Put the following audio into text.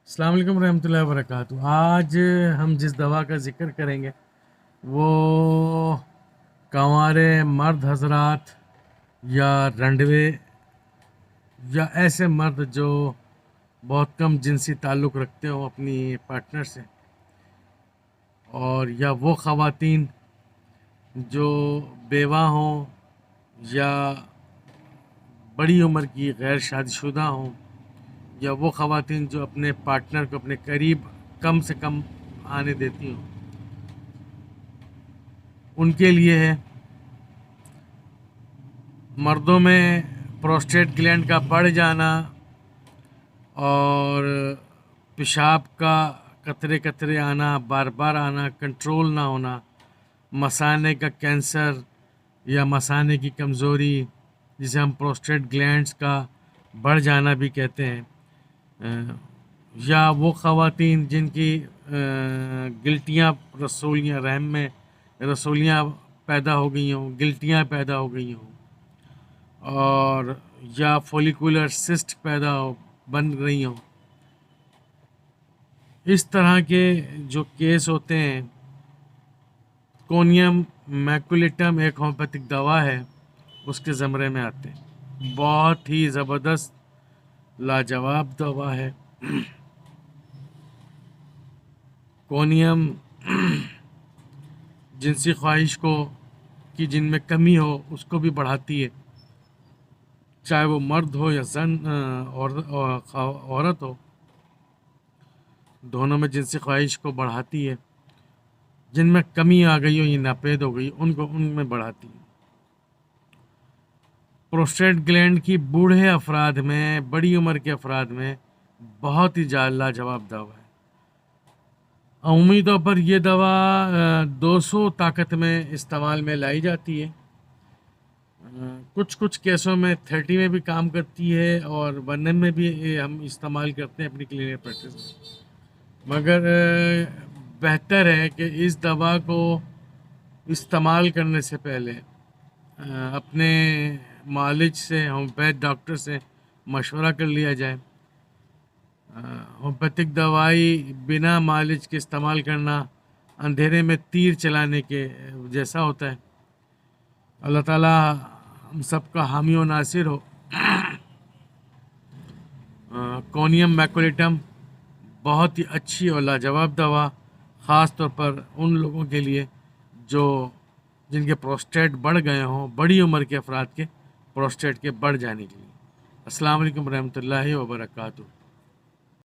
السلام علیکم ورحمۃ اللہ وبرکاتہ۔ آج ہم جس دوا کا ذکر کریں گے وہ کنوارے مرد حضرات یا رنڈوے یا ایسے مرد جو بہت کم جنسی تعلق رکھتے ہوں اپنی پارٹنر سے، اور یا وہ خواتین جو بیوہ ہوں یا بڑی عمر کی غیر شادی شدہ ہوں، یا وہ خواتین جو اپنے پارٹنر کو اپنے قریب کم سے کم آنے دیتی ہوں، ان کے لیے ہے۔ مردوں میں پروسٹیٹ گلینڈ کا بڑھ جانا اور پیشاب کا قطرے قطرے آنا، بار بار آنا، کنٹرول نہ ہونا، مثانے کا کینسر یا مثانے کی کمزوری جسے ہم پروسٹیٹ گلینڈز کا بڑھ جانا بھی کہتے ہیں، یا وہ خواتین جن کی گلٹیاں رسولیاں رحم میں رسولیاں پیدا ہو گئی ہوں، گلٹیاں پیدا ہو گئی ہوں، اور یا فولیکولر سسٹ بن رہی ہوں۔ اس طرح کے جو کیس ہوتے ہیں، کونیم میکولیٹم ایک ہومیوپیتھک دوا ہے، اس کے زمرے میں آتے ہیں۔ بہت ہی زبردست لاجواب دوا ہے۔ کونیم جنسی خواہش کی جن میں کمی ہو اس کو بھی بڑھاتی ہے، چاہے وہ مرد ہو یا عورت ہو، دونوں میں جنسی خواہش کو بڑھاتی ہے۔ جن میں کمی آ گئی ہو یا ناپید ہو گئی ان میں بڑھاتی ہے۔ پروسٹیٹ گلینڈ کی بوڑھے افراد میں، بڑی عمر کے افراد میں بہت ہی لاجواب دوا ہے۔ عمومی طور پر یہ دوا 200 طاقت میں استعمال میں لائی جاتی ہے۔ کچھ کیسوں میں 30 میں بھی کام کرتی ہے، اور 1 میں بھی ہم استعمال کرتے ہیں اپنی کلینک پریکٹس میں۔ مگر بہتر ہے کہ اس دوا کو استعمال کرنے سے پہلے اپنے معالج سے، ہومیوپیتھ ڈاکٹر سے مشورہ کر لیا جائے۔ ہومیوپیتھک دوائی بنا معالج کے استعمال کرنا اندھیرے میں تیر چلانے کے جیسا ہوتا ہے۔ اللہ تعالیٰ ہم سب کا حامی و ناصر ہو۔ کونیم میکولیٹم بہت ہی اچھی اور لاجواب دوا، خاص طور پر ان لوگوں کے لیے جن کے پروسٹیٹ بڑھ گئے ہوں، بڑی عمر کے افراد کے پروسٹیٹ کے بڑھ جانے کے لیے۔ السلام علیکم ورحمۃ اللہ وبرکاتہ۔